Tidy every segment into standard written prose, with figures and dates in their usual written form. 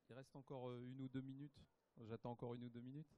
il reste encore 1 ou 2 minutes. J'attends encore 1 ou 2 minutes.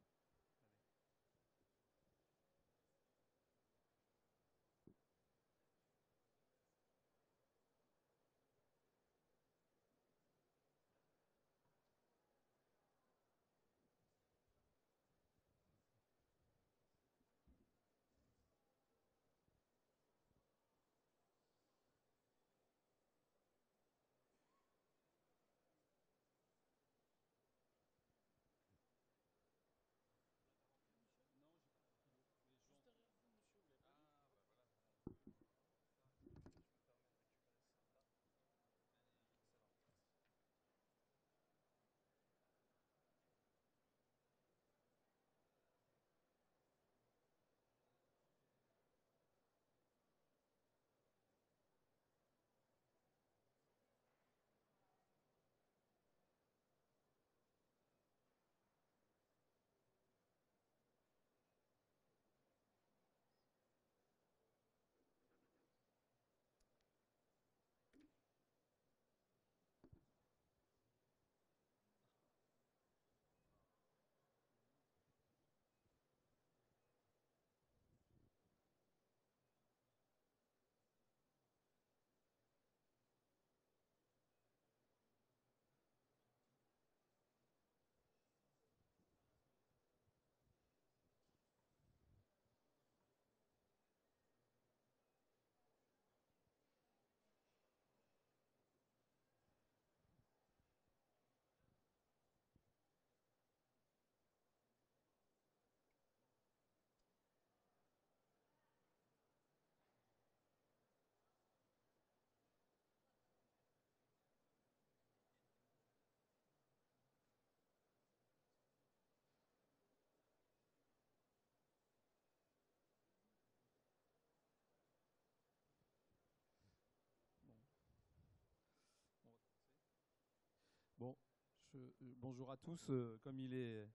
Bon. On va commencer. Bon, bonjour à tous. Comme il est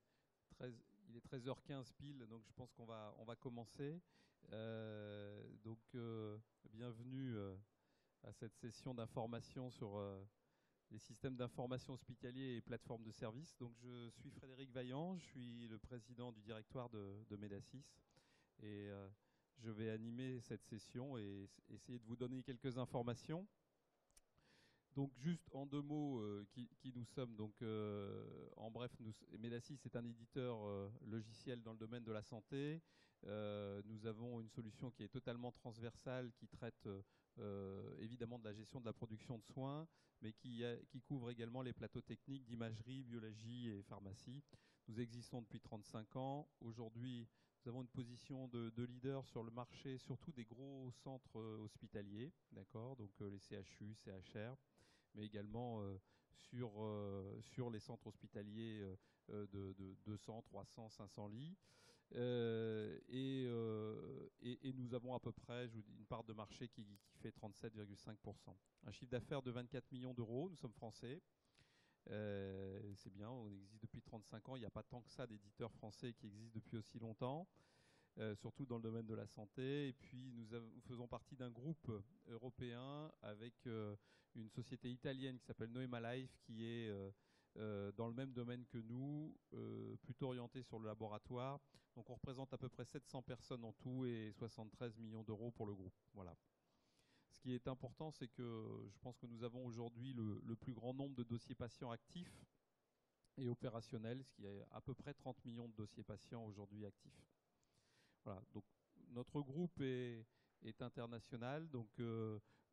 13h15 pile, donc je pense qu'on va commencer. Bienvenue à cette session d'information sur les systèmes d'information hospitaliers et plateformes de services. Donc je suis Frédéric Vaillant, je suis le président du directoire de Medasys et je vais animer cette session et essayer de vous donner quelques informations. Donc juste en 2 mots, qui nous sommes. Donc en bref, Medasys est un éditeur logiciel dans le domaine de la santé. Nous avons une solution qui est totalement transversale, qui traite évidemment de la gestion de la production de soins, mais qui couvre également les plateaux techniques d'imagerie, biologie et pharmacie. Nous existons depuis 35 ans. Aujourd'hui, nous avons une position de leader sur le marché, surtout des gros centres hospitaliers, d'accord, donc les CHU, CHR, mais également sur les centres hospitaliers de 200, 300, 500 lits. Et nous avons à peu près, je vous dis, une part de marché qui fait 37,5%. Un chiffre d'affaires de 24 millions d'euros, nous sommes français. C'est bien, on existe depuis 35 ans, il n'y a pas tant que ça d'éditeurs français qui existent depuis aussi longtemps. Surtout dans le domaine de la santé. Et puis nous faisons partie d'un groupe européen avec une société italienne qui s'appelle Noema Life, qui est dans le même domaine que nous, plutôt orientée sur le laboratoire. Donc on représente à peu près 700 personnes en tout et 73 millions d'euros pour le groupe. Voilà. Ce qui est important, c'est que je pense que nous avons aujourd'hui le plus grand nombre de dossiers patients actifs et opérationnels, ce qui est à peu près 30 millions de dossiers patients aujourd'hui actifs. Voilà, donc notre groupe est international, donc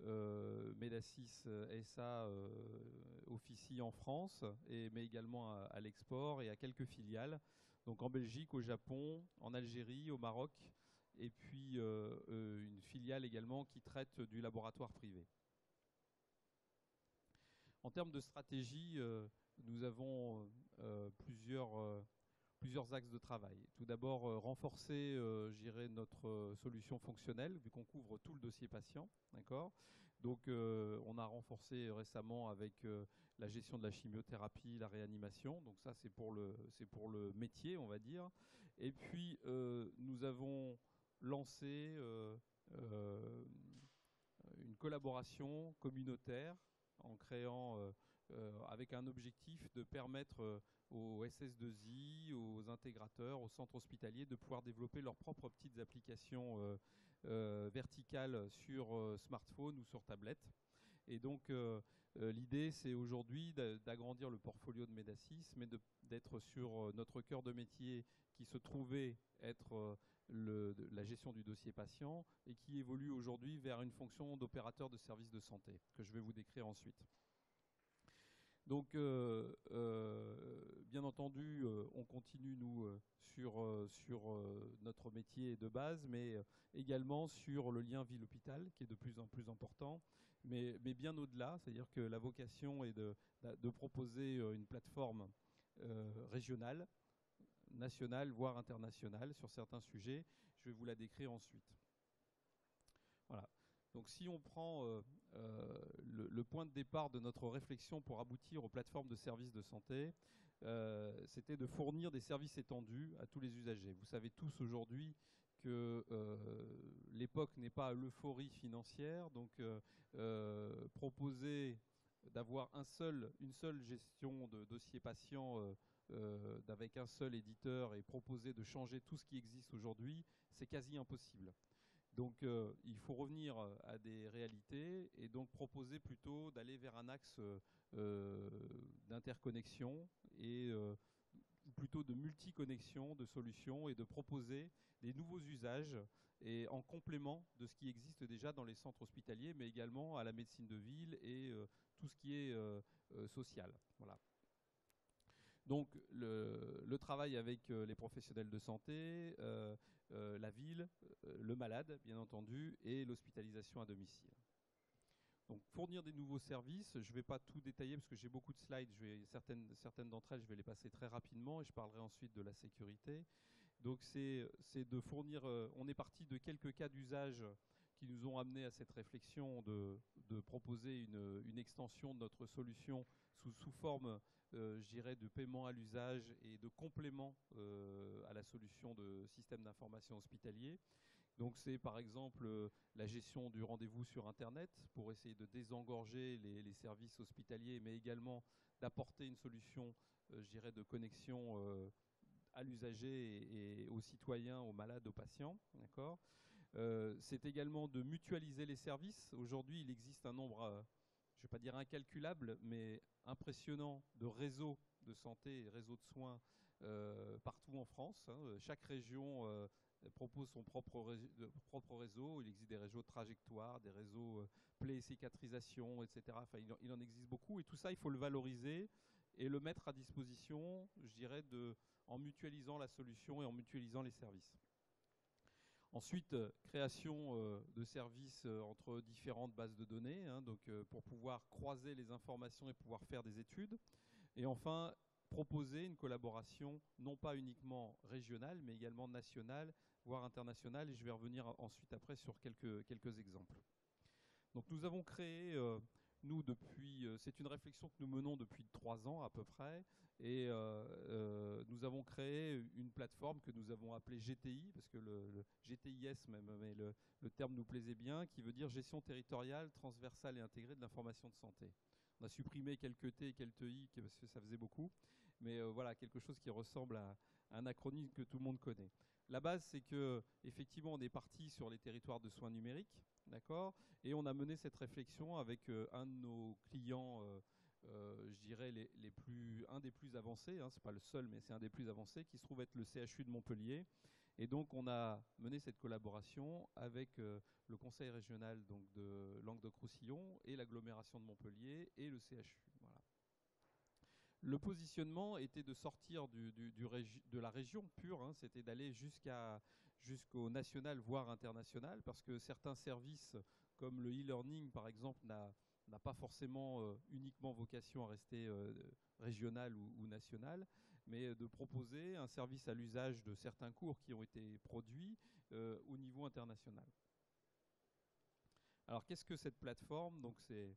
Medasys SA officie en France, mais également à l'export et à quelques filiales, donc en Belgique, au Japon, en Algérie, au Maroc, et puis une filiale également qui traite du laboratoire privé. En termes de stratégie, nous avons plusieurs axes de travail. Tout d'abord, renforcer notre solution fonctionnelle, vu qu'on couvre tout le dossier patient. Donc, on a renforcé récemment avec la gestion de la chimiothérapie, la réanimation. Donc ça, c'est pour le métier, on va dire. Et puis, nous avons lancé une collaboration communautaire en créant avec un objectif de permettre aux SS2I, aux intégrateurs, aux centres hospitaliers de pouvoir développer leurs propres petites applications verticales sur smartphone ou sur tablette. Et donc l'idée, c'est aujourd'hui d'agrandir le portfolio de Medasys, mais d'être sur notre cœur de métier qui se trouvait être la gestion du dossier patient et qui évolue aujourd'hui vers une fonction d'opérateur de services de santé, que je vais vous décrire ensuite. Donc, bien entendu, on continue, nous, sur notre métier de base, mais également sur le lien ville-hôpital, qui est de plus en plus important, mais bien au-delà, c'est-à-dire que la vocation est de proposer une plateforme régionale, nationale, voire internationale, sur certains sujets. Je vais vous la décrire ensuite. Voilà. Donc si on prend le point de départ de notre réflexion pour aboutir aux plateformes de services de santé, c'était de fournir des services étendus à tous les usagers. Vous savez tous aujourd'hui que l'époque n'est pas à l'euphorie financière, donc proposer d'avoir une seule gestion de dossier patient avec un seul éditeur et proposer de changer tout ce qui existe aujourd'hui, c'est quasi impossible. Donc il faut revenir à des réalités et donc proposer plutôt d'aller vers un axe d'interconnexion et plutôt de multiconnexion de solutions et de proposer des nouveaux usages et en complément de ce qui existe déjà dans les centres hospitaliers, mais également à la médecine de ville et tout ce qui est social. Voilà. Donc le travail avec les professionnels de santé, la ville, le malade bien entendu, et l'hospitalisation à domicile. Donc fournir des nouveaux services, je ne vais pas tout détailler parce que j'ai beaucoup de slides, certaines d'entre elles je vais les passer très rapidement et je parlerai ensuite de la sécurité. Donc c'est de fournir, on est parti de quelques cas d'usage qui nous ont amené à cette réflexion de proposer une extension de notre solution sous forme, je dirais, de paiement à l'usage et de complément à la solution de système d'information hospitalier. Donc c'est par exemple la gestion du rendez-vous sur Internet pour essayer de désengorger les services hospitaliers, mais également d'apporter une solution, je dirais, de connexion à l'usager et aux citoyens, aux malades, aux patients. D'accord. C'est également de mutualiser les services. Aujourd'hui, il existe un nombre, je ne vais pas dire incalculable, mais impressionnant de réseaux de santé et réseaux de soins partout en France. Hein. Chaque région propose son propre réseau. Il existe des réseaux de trajectoire, des réseaux plaies et cicatrisation, etc. Enfin, il en existe beaucoup. Et tout ça, il faut le valoriser et le mettre à disposition, je dirais, en mutualisant la solution et en mutualisant les services. Ensuite, création de services entre différentes bases de données, hein, donc, pour pouvoir croiser les informations et pouvoir faire des études. Et enfin, proposer une collaboration non pas uniquement régionale, mais également nationale, voire internationale. Et je vais revenir ensuite après sur quelques exemples. Donc nous avons créé, nous depuis, c'est une réflexion que nous menons depuis 3 ans à peu près, et nous avons créé une plateforme que nous avons appelée GTI, parce que le GTIS même, mais le terme nous plaisait bien, qui veut dire gestion territoriale, transversale et intégrée de l'information de santé. On a supprimé quelques T et quelques I parce que ça faisait beaucoup, mais voilà, quelque chose qui ressemble à un acronyme que tout le monde connaît. La base, c'est que effectivement, on est parti sur les territoires de soins numériques, d'accord, et on a mené cette réflexion avec un de nos clients, je dirais un des plus avancés, hein, c'est pas le seul, mais c'est un des plus avancés, qui se trouve être le CHU de Montpellier. Et donc, on a mené cette collaboration avec le conseil régional donc, de Languedoc-Roussillon et l'agglomération de Montpellier et le CHU. Voilà. Le positionnement était de sortir de la région pure, hein, c'était d'aller jusqu'au national, voire international, parce que certains services, comme le e-learning par exemple, n'a pas forcément uniquement vocation à rester régional ou national, mais de proposer un service à l'usage de certains cours qui ont été produits au niveau international. Alors qu'est-ce que cette plateforme? Donc c'est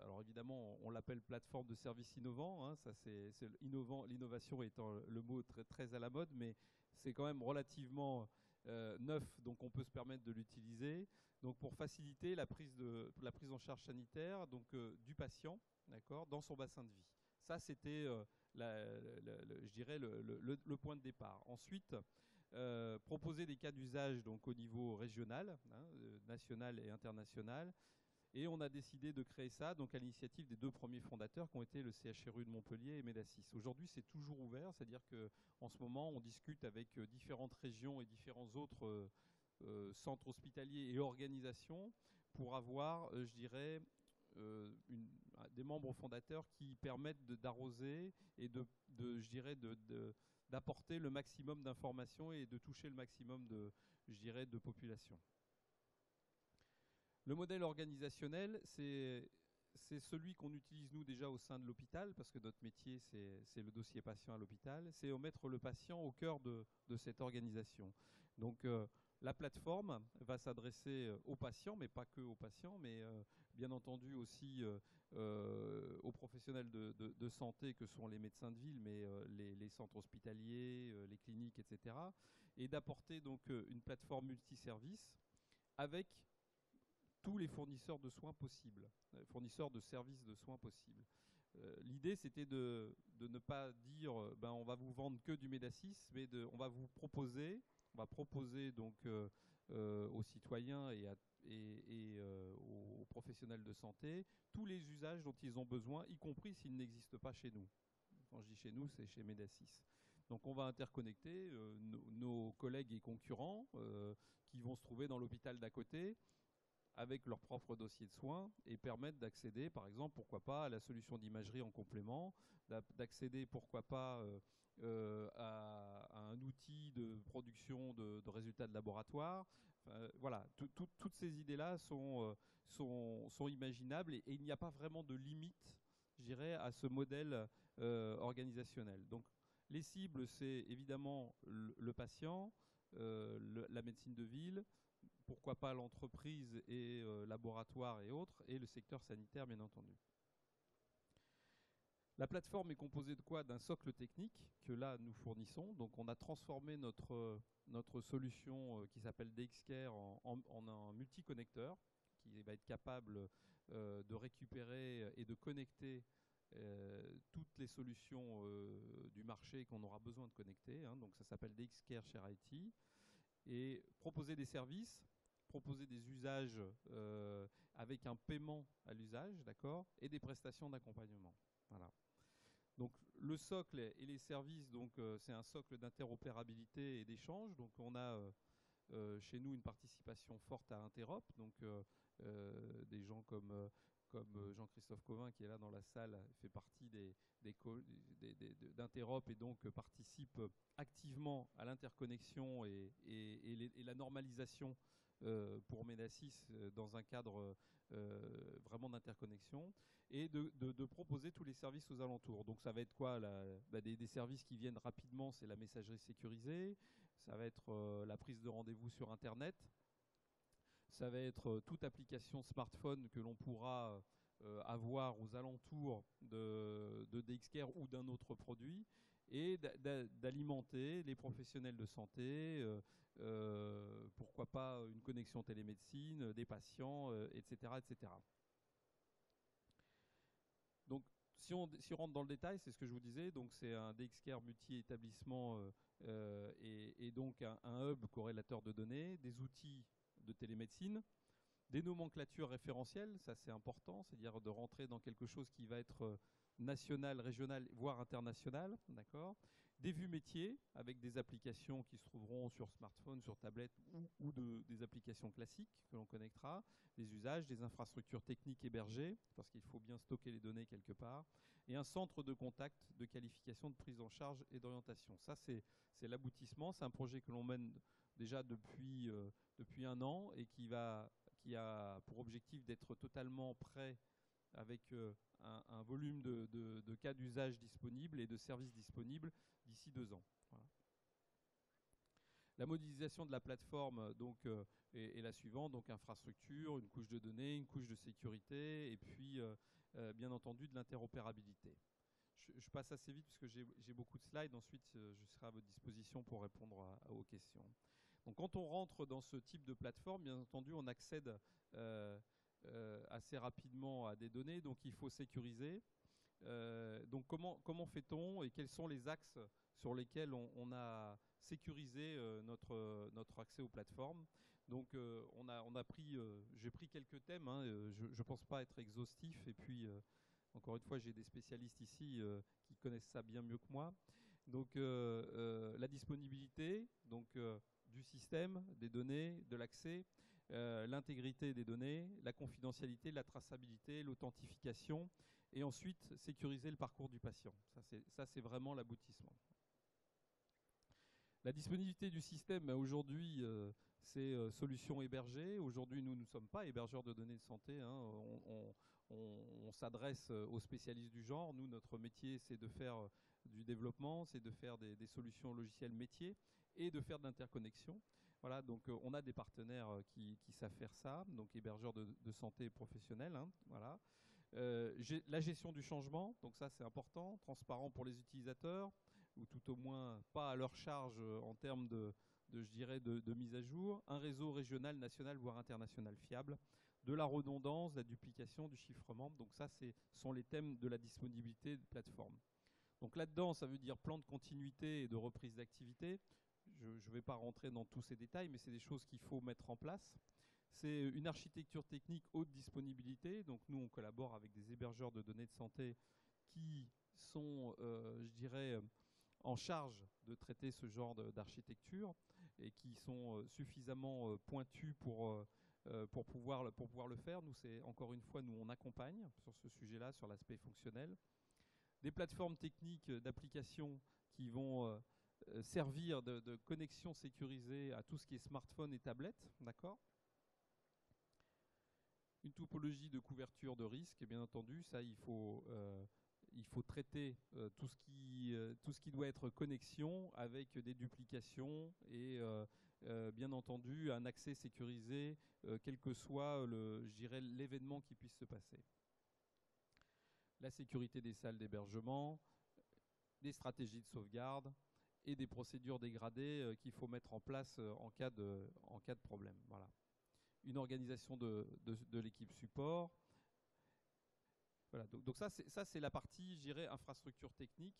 alors évidemment, on l'appelle plateforme de services innovants. Hein, ça c'est l'innovation étant le mot très, très à la mode, mais c'est quand même relativement neuf, donc on peut se permettre de l'utiliser. donc pour faciliter la prise en charge sanitaire donc, du patient, d'accord, dans son bassin de vie. Ça, c'était, je dirais, le point de départ. Ensuite, proposer des cas d'usage donc, au niveau régional, national et international. Et on a décidé de créer ça donc, à l'initiative des deux premiers fondateurs qui ont été le CHRU de Montpellier et Médacis. Aujourd'hui, c'est toujours ouvert, c'est-à-dire qu'en ce moment, on discute avec différentes régions et différents autres centres hospitaliers et organisations pour avoir, je dirais, des membres fondateurs qui permettent d'arroser et je dirais, d'apporter le maximum d'informations et de toucher le maximum je dirais, de population. Le modèle organisationnel, c'est celui qu'on utilise nous déjà au sein de l'hôpital, parce que notre métier, c'est le dossier patient à l'hôpital. C'est mettre le patient au cœur de cette organisation. Donc, la plateforme va s'adresser aux patients, mais pas que aux patients, mais bien entendu aussi aux professionnels de santé que sont les médecins de ville, mais les centres hospitaliers, les cliniques, etc. Et d'apporter donc une plateforme multiservice avec tous les fournisseurs de soins possibles, fournisseurs de services de soins possibles. L'idée, c'était de ne pas dire on va vous vendre que du Médacis, mais on va proposer donc aux citoyens et aux professionnels de santé tous les usages dont ils ont besoin, y compris s'ils n'existent pas chez nous. Quand je dis chez nous, c'est chez Médacis. Donc on va interconnecter nos collègues et concurrents qui vont se trouver dans l'hôpital d'à côté avec leur propre dossier de soins et permettre d'accéder, par exemple, pourquoi pas, à la solution d'imagerie en complément, d'accéder, pourquoi pas, à un outil de production de résultats de laboratoire. Voilà, toutes ces idées-là sont imaginables et il n'y a pas vraiment de limite, je dirais, à ce modèle organisationnel. Donc, les cibles, c'est évidemment le patient, la médecine de ville, pourquoi pas l'entreprise et laboratoire et autres, et le secteur sanitaire, bien entendu. La plateforme est composée de quoi? D'un socle technique que là, nous fournissons. Donc, on a transformé notre solution qui s'appelle DXCare en un multiconnecteur qui va être capable de récupérer et de connecter toutes les solutions du marché qu'on aura besoin de connecter. Donc, ça s'appelle DXCare Share IT. Et proposer des services, proposer des usages avec un paiement à l'usage, d'accord, et des prestations d'accompagnement. Voilà. Donc le socle et les services, donc c'est un socle d'interopérabilité et d'échange. Donc on a chez nous une participation forte à Interop, donc des gens comme Jean-Christophe Covin qui est là dans la salle fait partie d'Interop et donc participe activement à l'interconnexion et la normalisation pour Médacis dans un cadre vraiment d'interconnexion et de proposer tous les services aux alentours. Donc ça va être quoi des services qui viennent rapidement, c'est la messagerie sécurisée, ça va être la prise de rendez-vous sur Internet, ça va être toute application smartphone que l'on pourra avoir aux alentours de DXCare ou d'un autre produit et d'alimenter les professionnels de santé, pourquoi pas une connexion télémédecine, des patients, etc., etc. Donc, si on rentre dans le détail, c'est ce que je vous disais, donc c'est un DXCare multi-établissement et donc un hub corrélateur de données, des outils de télémédecine, des nomenclatures référentielles, ça c'est important, c'est-à-dire de rentrer dans quelque chose qui va être national, régional, voire international, d'accord. Des vues métiers avec des applications qui se trouveront sur smartphone, sur tablette ou des applications classiques que l'on connectera, des usages, des infrastructures techniques hébergées, parce qu'il faut bien stocker les données quelque part, et un centre de contact, de qualification, de prise en charge et d'orientation. Ça c'est l'aboutissement, c'est un projet que l'on mène déjà depuis un an et qui a pour objectif d'être totalement prêt avec un volume de cas d'usage disponibles et de services disponibles d'ici 2 ans. Voilà. La modélisation de la plateforme donc, est la suivante, donc infrastructure, une couche de données, une couche de sécurité et puis bien entendu de l'interopérabilité. Je passe assez vite parce que j'ai beaucoup de slides, ensuite je serai à votre disposition pour répondre à vos questions. Donc quand on rentre dans ce type de plateforme, bien entendu, on accède assez rapidement à des données, donc il faut sécuriser. Donc comment fait-on et quels sont les axes sur lesquels on a sécurisé notre accès aux plateformes? Donc j'ai pris quelques thèmes, hein, je ne pense pas être exhaustif, et puis encore une fois j'ai des spécialistes ici qui connaissent ça bien mieux que moi. Donc la disponibilité du système, des données, de l'accès, l'intégrité des données, la confidentialité, la traçabilité, l'authentification, et ensuite sécuriser le parcours du patient. Ça, c'est vraiment l'aboutissement. La disponibilité du système, aujourd'hui, c'est solution hébergée. Aujourd'hui, nous ne sommes pas hébergeurs de données de santé, hein. On s'adresse aux spécialistes du genre. Nous, notre métier, c'est de faire du développement, c'est de faire des solutions logicielles métiers et de faire de l'interconnexion. Voilà, donc on a des partenaires qui savent faire ça, donc hébergeurs de santé professionnels. Hein, voilà. La gestion du changement, donc ça c'est important, transparent pour les utilisateurs, ou tout au moins pas à leur charge en termes de mise à jour, un réseau régional, national, voire international fiable, de la redondance, de la duplication, du chiffrement. Donc ça, sont les thèmes de la disponibilité de plateforme. Donc là-dedans, ça veut dire plan de continuité et de reprise d'activité. Je ne vais pas rentrer dans tous ces détails, mais c'est des choses qu'il faut mettre en place. C'est une architecture technique haute disponibilité. Donc nous, on collabore avec des hébergeurs de données de santé qui sont, je dirais, en charge de traiter ce genre d'architecture et qui sont suffisamment pointus pour pouvoir le faire. Nous, c'est encore une fois, nous, on accompagne sur ce sujet-là, sur l'aspect fonctionnel. Des plateformes techniques d'application qui vont servir de connexion sécurisée à tout ce qui est smartphone et tablette, d'accord ? Une topologie de couverture de risque, et bien entendu, ça, il faut traiter tout ce qui doit être connexion avec des duplications et bien entendu un accès sécurisé, quel que soit l'événement qui puisse se passer. La sécurité des salles d'hébergement, des stratégies de sauvegarde et des procédures dégradées qu'il faut mettre en place en cas de problème. Voilà. Une organisation de l'équipe support. Voilà, donc ça c'est la partie, je dirais, infrastructure technique.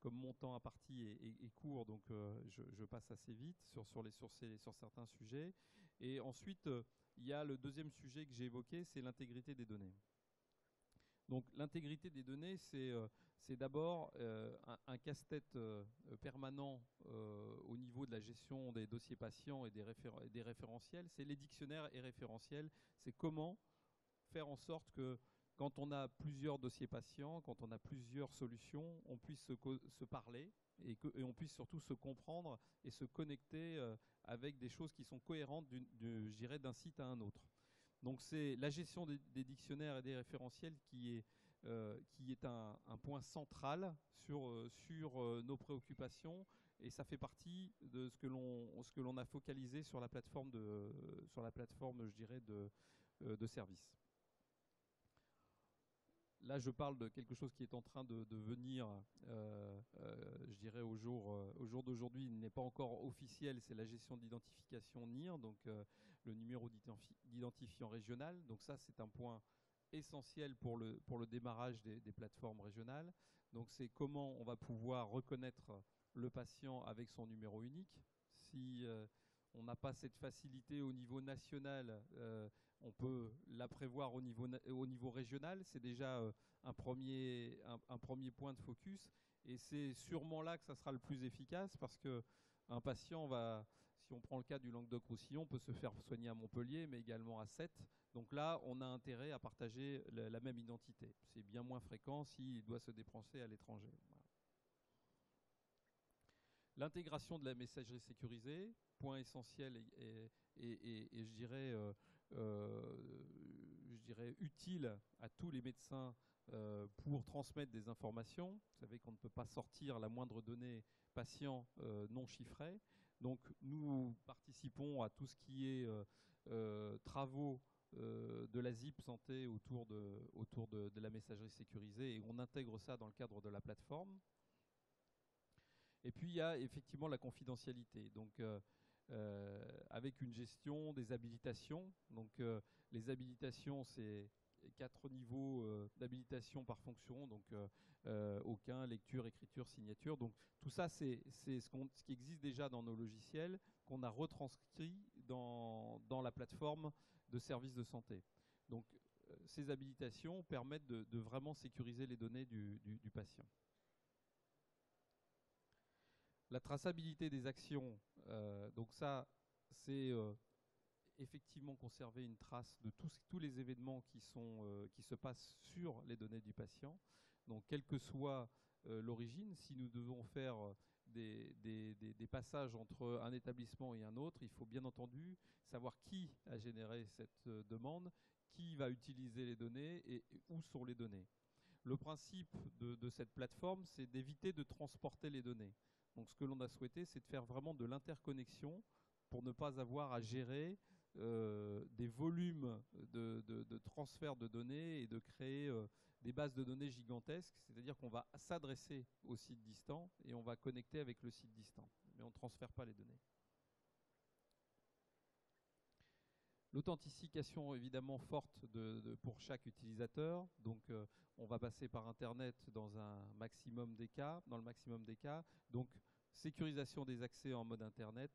Comme mon temps imparti est court, donc je passe assez vite sur certains sujets. Et ensuite, il y a le deuxième sujet que j'ai évoqué, c'est l'intégrité des données. Donc l'intégrité des données, c'est d'abord un casse-tête permanent au niveau de la gestion des dossiers patients et des référentiels. C'est les dictionnaires et référentiels. C'est comment faire en sorte que quand on a plusieurs dossiers patients, quand on a plusieurs solutions, on puisse se parler et on puisse surtout se comprendre et se connecter avec des choses qui sont cohérentes, je dirais, d'un site à un autre. Donc c'est la gestion des dictionnaires et des référentiels qui est un point central sur nos préoccupations, et ça fait partie de ce que l'on a focalisé sur la plateforme je dirais, de service. Là, je parle de quelque chose qui est en train de venir, je dirais, au jour d'aujourd'hui. Il n'est pas encore officiel, c'est la gestion d'identification NIR, donc le numéro d'identifiant régional. Donc ça, c'est un point essentiel pour le démarrage des plateformes régionales. Donc c'est comment on va pouvoir reconnaître le patient avec son numéro unique. Si on n'a pas cette facilité au niveau national, on peut la prévoir au niveau régional. C'est déjà un premier point de focus, et c'est sûrement là que ça sera le plus efficace, parce qu'un patient si on prend le cas du Languedoc-Roussillon, peut se faire soigner à Montpellier, mais également à Sète. Donc là, on a intérêt à partager la même identité. C'est bien moins fréquent s'il doit se déplacer à l'étranger. Voilà. L'intégration de la messagerie sécurisée, point essentiel et je dirais utile à tous les médecins pour transmettre des informations. Vous savez qu'on ne peut pas sortir la moindre donnée patient non chiffrée. Donc nous participons à tout ce qui est travaux de la ZIP Santé autour de la messagerie sécurisée, et on intègre ça dans le cadre de la plateforme. Et puis il y a effectivement la confidentialité. Donc avec une gestion des habilitations. Donc les habilitations, c'est 4 niveaux d'habilitation par fonction, donc aucun, lecture, écriture, signature. Donc tout ça, c'est ce qui existe déjà dans nos logiciels, qu'on a retranscrit dans la plateforme de services de santé. Donc ces habilitations permettent de vraiment sécuriser les données du patient. La traçabilité des actions, donc ça, c'est effectivement conserver une trace de tous les événements qui se passent sur les données du patient. Donc, quelle que soit l'origine, si nous devons faire des passages entre un établissement et un autre, il faut bien entendu savoir qui a généré cette demande, qui va utiliser les données et où sont les données. Le principe de cette plateforme, c'est d'éviter de transporter les données. Donc ce que l'on a souhaité, c'est de faire vraiment de l'interconnexion pour ne pas avoir à gérer des volumes de transfert de données et de créer des bases de données gigantesques. C'est-à-dire qu'on va s'adresser au site distant et on va connecter avec le site distant. Mais on ne transfère pas les données. L'authentification évidemment forte pour chaque utilisateur. Donc on va passer par Internet dans le maximum des cas. Donc sécurisation des accès en mode Internet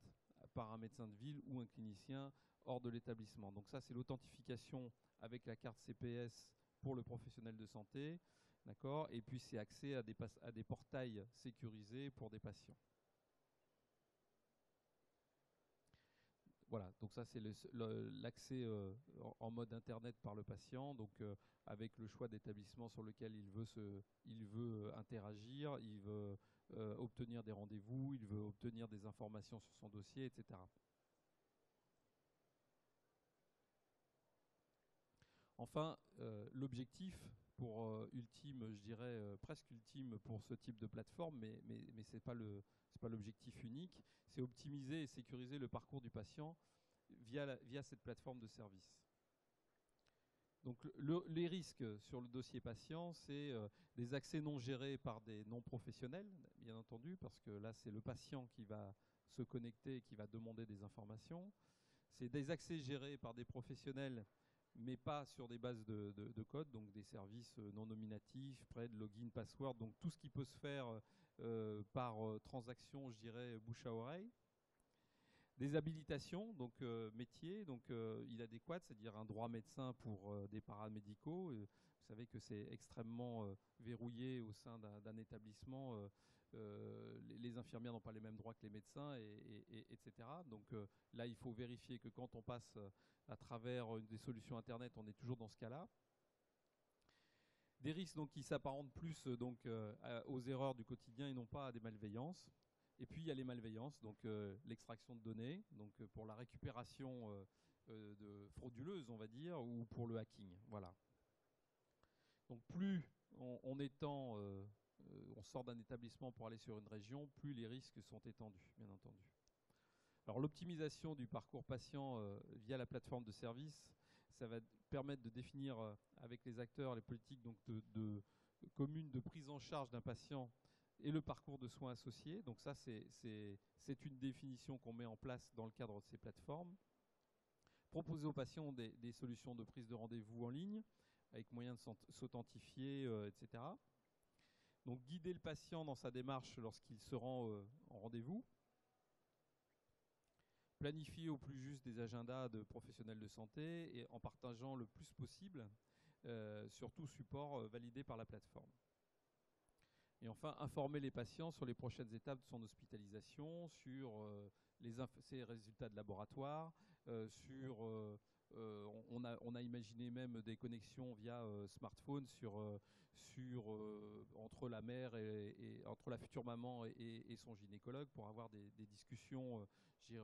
par un médecin de ville ou un clinicien hors de l'établissement. Donc ça, c'est l'authentification avec la carte CPS pour le professionnel de santé. D'accord. Et puis c'est accès à des portails sécurisés pour des patients. Voilà, donc ça c'est l'accès en mode Internet par le patient, donc avec le choix d'établissement sur lequel il veut interagir, il veut obtenir des rendez-vous, il veut obtenir des informations sur son dossier, etc. Enfin, l'objectif ultime, je dirais presque ultime pour ce type de plateforme, mais ce n'est pas l'objectif unique, c'est optimiser et sécuriser le parcours du patient via cette plateforme de service. Donc les risques sur le dossier patient, c'est des accès non gérés par des non-professionnels, bien entendu, parce que là c'est le patient qui va se connecter et qui va demander des informations. C'est des accès gérés par des professionnels, mais pas sur des bases de code, donc des services non nominatifs, PRED, login, password, donc tout ce qui peut se faire par transaction, je dirais, bouche à oreille. Des habilitations, donc métiers, donc inadéquates, c'est-à-dire un droit médecin pour des paramédicaux. Vous savez que c'est extrêmement verrouillé au sein d'un établissement. Les infirmières n'ont pas les mêmes droits que les médecins, etc. Donc là, il faut vérifier que quand on passe à travers des solutions Internet, on est toujours dans ce cas-là. Des risques donc, qui s'apparentent plus aux erreurs du quotidien et non pas à des malveillances. Et puis il y a les malveillances, donc l'extraction de données, donc pour la récupération frauduleuse, on va dire, ou pour le hacking. Voilà. Donc plus on sort d'un établissement pour aller sur une région, plus les risques sont étendus, bien entendu. Alors l'optimisation du parcours patient via la plateforme de service, ça va permettre de définir avec les acteurs les politiques donc, communes de prise en charge d'un patient et le parcours de soins associés. Donc ça, c'est une définition qu'on met en place dans le cadre de ces plateformes. Proposer aux patients des solutions de prise de rendez-vous en ligne, avec moyen de s'authentifier, etc. Donc guider le patient dans sa démarche lorsqu'il se rend en rendez-vous. Planifier au plus juste des agendas de professionnels de santé et en partageant le plus possible sur tout support validé par la plateforme. Et enfin, informer les patients sur les prochaines étapes de son hospitalisation, sur ses résultats de laboratoire, on a imaginé même des connexions via smartphone entre la mère et entre la future maman et son gynécologue pour avoir des discussions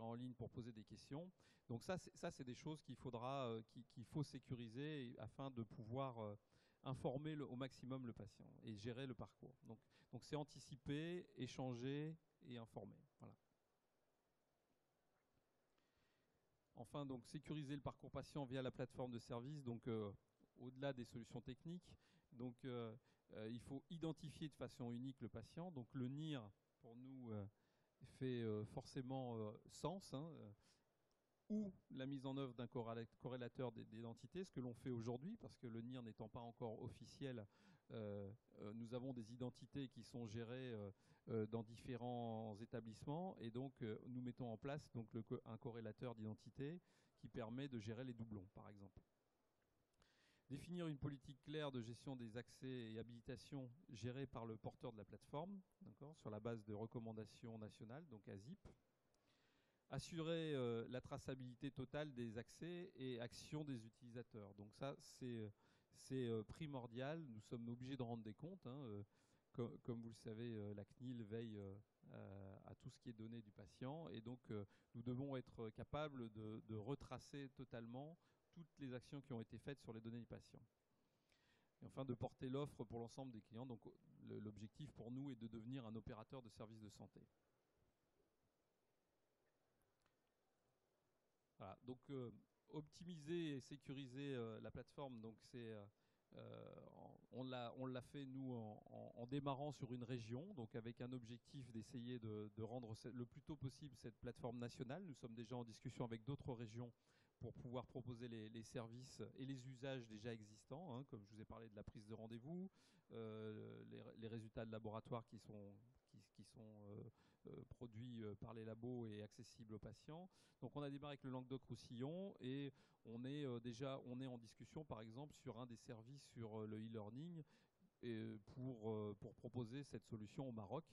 en ligne pour poser des questions. Donc ça c'est des choses qu'il faut sécuriser afin de pouvoir informer au maximum le patient et gérer le parcours. Donc c'est anticiper, échanger et informer. Voilà. Enfin, donc sécuriser le parcours patient via la plateforme de service, donc au-delà des solutions techniques. Donc il faut identifier de façon unique le patient. Donc le NIR, pour nous, fait forcément sens, hein, ou la mise en œuvre d'un corrélateur d'identité, ce que l'on fait aujourd'hui, parce que le NIR n'étant pas encore officiel, nous avons des identités qui sont gérées dans différents établissements, et donc nous mettons en place donc, un corrélateur d'identité qui permet de gérer les doublons, par exemple. Définir une politique claire de gestion des accès et habilitations gérée par le porteur de la plateforme, sur la base de recommandations nationales, donc ASIP. Assurer la traçabilité totale des accès et actions des utilisateurs. Donc ça, c'est primordial. Nous sommes obligés de rendre des comptes. Hein. Comme vous le savez, la CNIL veille à tout ce qui est donné du patient. Et donc, nous devons être capables de retracer totalement toutes les actions qui ont été faites sur les données du patient. Et enfin, de porter l'offre pour l'ensemble des clients. Donc, l'objectif pour nous est de devenir un opérateur de services de santé. Voilà, donc optimiser et sécuriser la plateforme, donc on l'a fait nous en démarrant sur une région, donc avec un objectif d'essayer de rendre le plus tôt possible cette plateforme nationale. Nous sommes déjà en discussion avec d'autres régions pour pouvoir proposer les services et les usages déjà existants, hein, comme je vous ai parlé de la prise de rendez-vous, les résultats de laboratoire qui sont produits par les labos et accessibles aux patients. Donc on a démarré avec le Languedoc-Roussillon et on est en discussion par exemple sur un des services sur le e-learning pour proposer cette solution au Maroc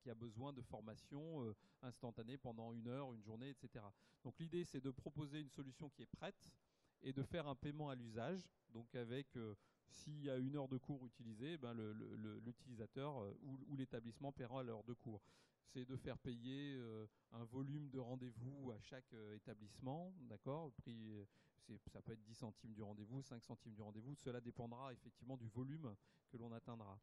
qui a besoin de formation instantanée pendant une heure, une journée, etc. Donc l'idée c'est de proposer une solution qui est prête et de faire un paiement à l'usage, donc avec s'il y a une heure de cours utilisée, ben l'utilisateur ou l'établissement paiera l'heure de cours. C'est de faire payer un volume de rendez-vous à chaque établissement, d'accord. Le prix, ça peut être 10 centimes du rendez-vous, 5 centimes du rendez-vous, cela dépendra effectivement du volume que l'on atteindra.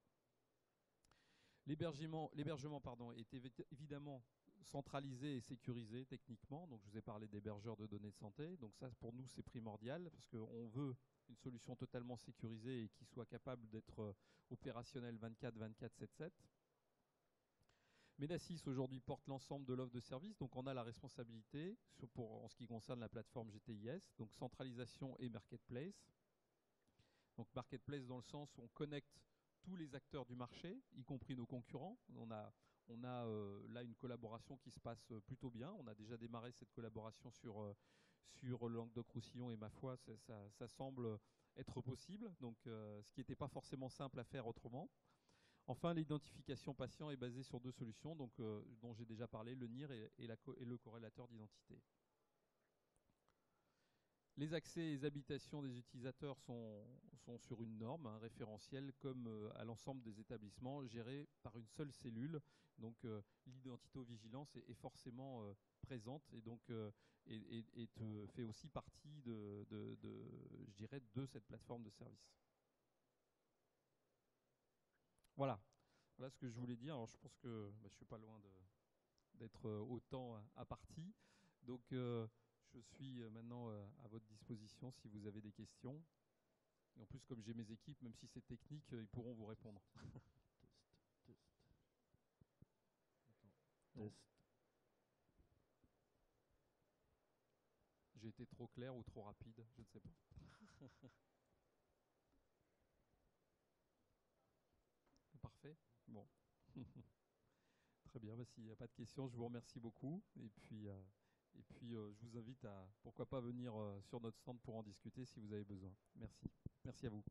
L'hébergement est évidemment centralisé et sécurisé techniquement. Donc je vous ai parlé d'hébergeurs de données de santé. Donc ça, pour nous, c'est primordial parce qu'on veut une solution totalement sécurisée et qui soit capable d'être opérationnelle 24/24, 7/7. Medasys aujourd'hui porte l'ensemble de l'offre de service, donc on a la responsabilité en ce qui concerne la plateforme GTIS, donc centralisation et marketplace. Donc marketplace dans le sens où on connecte tous les acteurs du marché, y compris nos concurrents. On a là une collaboration qui se passe plutôt bien. On a déjà démarré cette collaboration sur le Languedoc-Roussillon et ma foi, ça semble être possible, donc ce qui n'était pas forcément simple à faire autrement. Enfin, l'identification patient est basée sur deux solutions, donc, dont j'ai déjà parlé, le NIR et le corrélateur d'identité. Les accès et les habitations des utilisateurs sont sur une norme, un référentiel, comme à l'ensemble des établissements, gérés par une seule cellule. Donc l'identito-vigilance est forcément présente et donc fait aussi partie je dirais, de cette plateforme de service. Voilà ce que je voulais dire. Alors je pense que je ne suis pas loin d'être autant à partie. Donc je suis maintenant à votre disposition si vous avez des questions. Et en plus, comme j'ai mes équipes, même si c'est technique, ils pourront vous répondre. Test. J'ai été trop clair ou trop rapide, je ne sais pas. Parfait. Bon. Très bien. S'il n'y a pas de questions, je vous remercie beaucoup. Et puis je vous invite à, pourquoi pas, venir sur notre stand pour en discuter si vous avez besoin. Merci. Merci à vous.